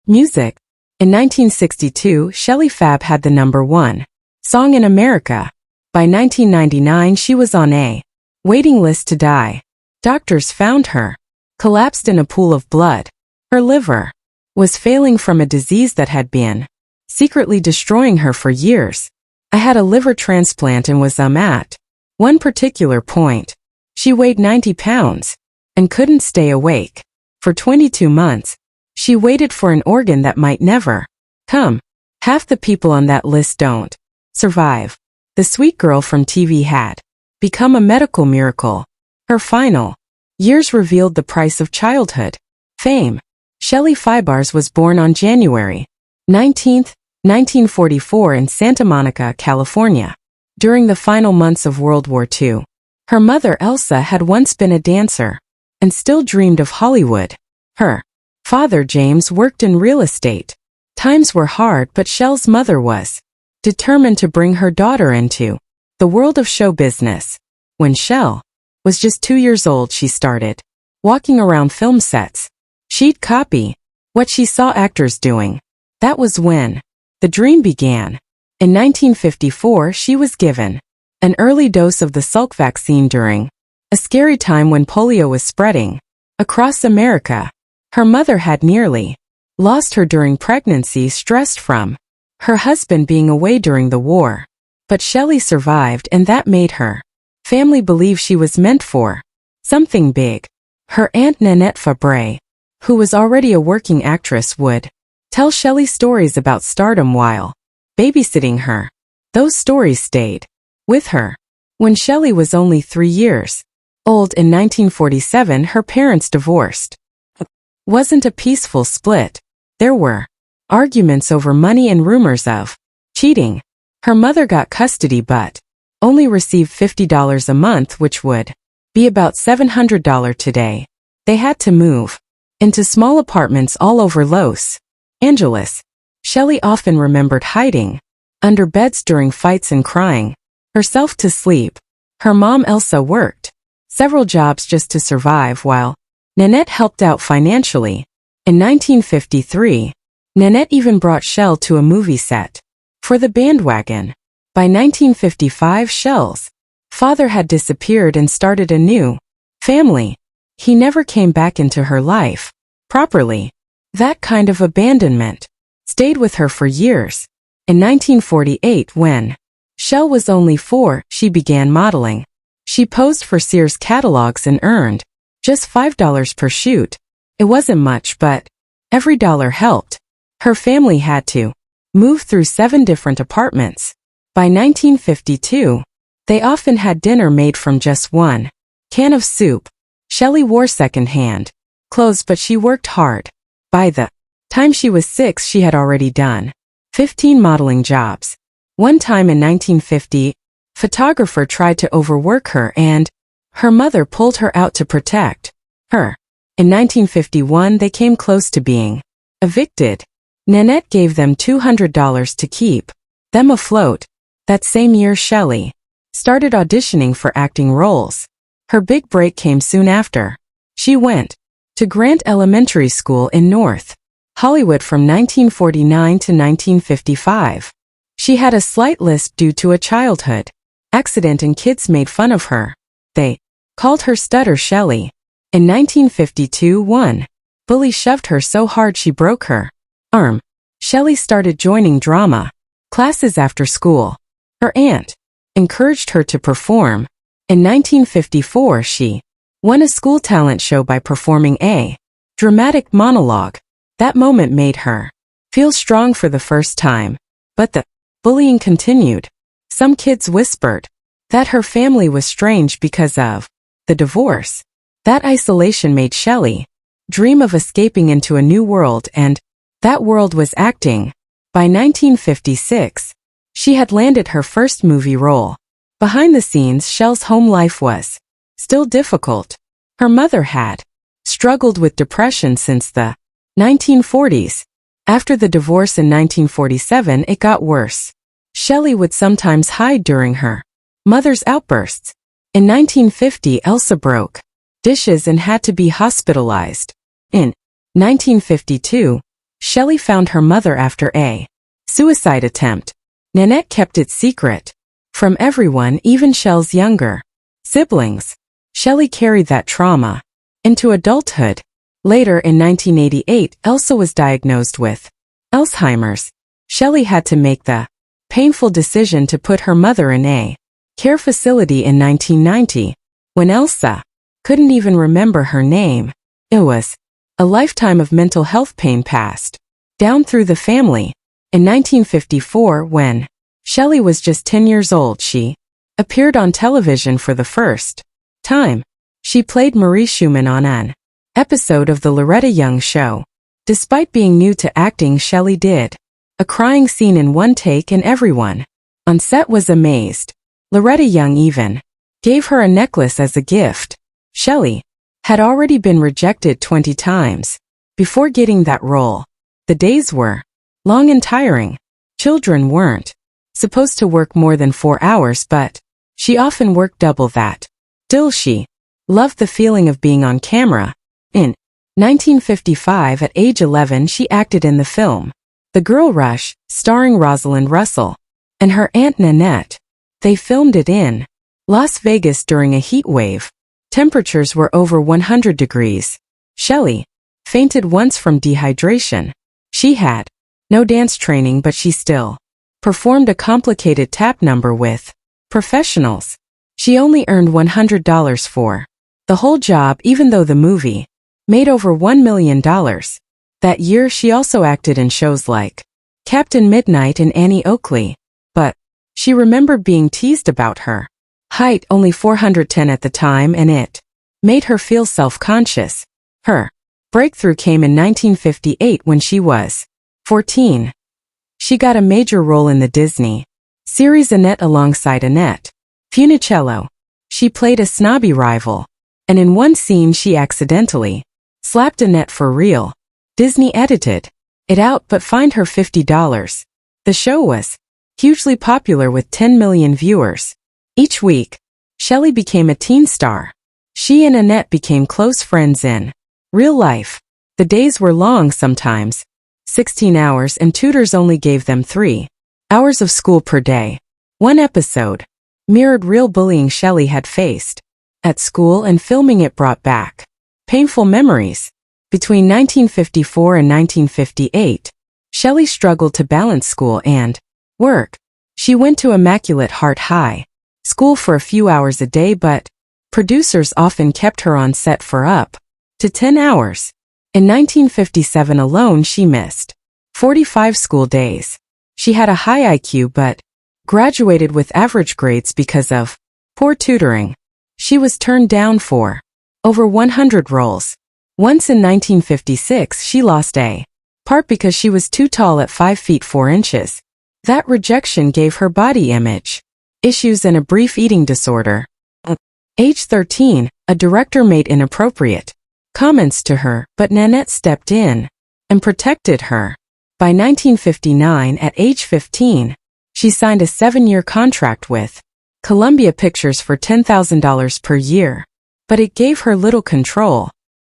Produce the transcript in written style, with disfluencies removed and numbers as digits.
Music. In 1962, Shelley Fabares had the #1 song in America. By 1999, she was on a waiting list to die. Doctors found her collapsed in a pool of blood. Her liver was failing from a disease that had been secretly destroying her for years. I had a liver transplant and was at one particular point. She weighed 90 pounds and couldn't stay awake. For 22 months, she waited for an organ that might never come. Half the people on that list don't survive. The sweet girl from TV had become a medical miracle. Her final years revealed the price of childhood fame. Shelley Fabares was born on January 19, 1944 in Santa Monica, California. During the final months of World War II, her mother Elsa had once been a dancer and still dreamed of Hollywood. Her father James worked in real estate. Times were hard, but Shell's mother was determined to bring her daughter into the world of show business. When Shell was just 2 years old, she started walking around film sets. She'd copy what she saw actors doing. That was when the dream began. In 1954, she was given an early dose of the Salk vaccine during a scary time when polio was spreading across America. Her mother had nearly lost her during pregnancy, stressed from her husband being away during the war. But Shelley survived, and that made her family believe she was meant for something big. Her aunt Nanette Fabares, who was already a working actress, would tell Shelley stories about stardom while babysitting her. Those stories stayed with her. When Shelley was only 3 years old in 1947, her parents divorced. Wasn't a peaceful split. There were arguments over money and rumors of cheating. Her mother got custody but only received $50 a month, which would be about $700 today. They had to move into small apartments all over Los Angeles. Shelley often remembered hiding under beds during fights and crying herself to sleep. Her mom Elsa worked several jobs just to survive, while Nanette helped out financially. In 1953, Nanette even brought Shell to a movie set for the bandwagon. By 1955, Shell's father had disappeared and started a new family. He never came back into her life properly. That kind of abandonment stayed with her for years. In 1948, when Shell was only 4, she began modeling. She posed for Sears catalogs and earned just $5 per shoot. It wasn't much, but every dollar helped. Her family had to move through 7 different apartments. By 1952, they often had dinner made from just 1 can of soup. Shelley wore second-hand clothes, but she worked hard. By the time she was 6, she had already done 15 modeling jobs. One time in 1950, a photographer tried to overwork her, and her mother pulled her out to protect her. In 1951, they came close to being evicted. Nanette gave them $200 to keep them afloat. That same year, Shelley started auditioning for acting roles. Her big break came soon after. She went to Grant Elementary School in North Hollywood from 1949 to 1955. She had a slight lisp due to a childhood accident, and kids made fun of her. They called her Stutter Shelley. In 1952, one bully shoved her so hard she broke her arm. Shelley started joining drama classes after school. Her aunt encouraged her to perform. In 1954, she won a school talent show by performing a dramatic monologue. That moment made her feel strong for the first time. But the bullying continued. Some kids whispered that her family was strange because of the divorce. That isolation made Shelley dream of escaping into a new world, and that world was acting. By 1956, she had landed her first movie role. Behind the scenes, Shell's home life was still difficult. Her mother had struggled with depression since the 1940s. After the divorce in 1947, it got worse. Shelley would sometimes hide during her mother's outbursts. In 1950, Elsa broke dishes and had to be hospitalized. In 1952, Shelley found her mother after a suicide attempt. Nanette kept it secret from everyone, even Shell's younger siblings. Shelley carried that trauma into adulthood. Later in 1988, Elsa was diagnosed with Alzheimer's. Shelley had to make the painful decision to put her mother in a care facility in 1990, when Elsa couldn't even remember her name. It was a lifetime of mental health pain passed down through the family. In 1954, when Shelley was just 10 years old, she appeared on television for the first time. She played Marie Schumann on an episode of the Loretta Young Show. Despite being new to acting, Shelley did a crying scene in one take and everyone on set was amazed. Loretta Young even gave her a necklace as a gift. Shelley had already been rejected 20 times before getting that role. The days were long and tiring. Children weren't supposed to work more than 4 hours, but she often worked double that. Still, she loved the feeling of being on camera. In 1955, at age 11, she acted in the film The Girl Rush, starring Rosalind Russell and her aunt Nanette. They filmed it in Las Vegas during a heat wave. Temperatures were over 100 degrees. Shelley fainted once from dehydration. She had no dance training, but she still performed a complicated tap number with professionals. She only earned $100 for the whole job, even though the movie made over $1 million. That year, she also acted in shows like Captain Midnight and Annie Oakley, but she remembered being teased about her height, only 410 at the time, and it made her feel self-conscious. Her breakthrough came in 1958 when she was 14. She got a major role in the Disney series Annette alongside Annette Funicello. She played a snobby rival, and in one scene she accidentally slapped Annette for real. Disney edited it out but fined her $50. The show was hugely popular with 10 million viewers each week. Shelley became a teen star. She and Annette became close friends in real life. The days were long, sometimes 16 hours, and tutors only gave them 3 hours of school per day. One episode mirrored real bullying Shelley had faced at school, and filming it brought back painful memories. Between 1954 and 1958, Shelley struggled to balance school and work. She went to Immaculate Heart High School for a few hours a day, but producers often kept her on set for up to 10 hours. In 1957 alone, she missed 45 school days. She had a high IQ but graduated with average grades because of poor tutoring. She was turned down for over 100 roles. Once in 1956, she lost a part because she was too tall at 5 feet 4 inches. That rejection gave her body image issues and a brief eating disorder. At age 13, a director made inappropriate comments to her, but Nanette stepped in and protected her. By 1959, at age 15, she signed a 7-year contract with Columbia Pictures for $10,000 per year, but it gave her little control.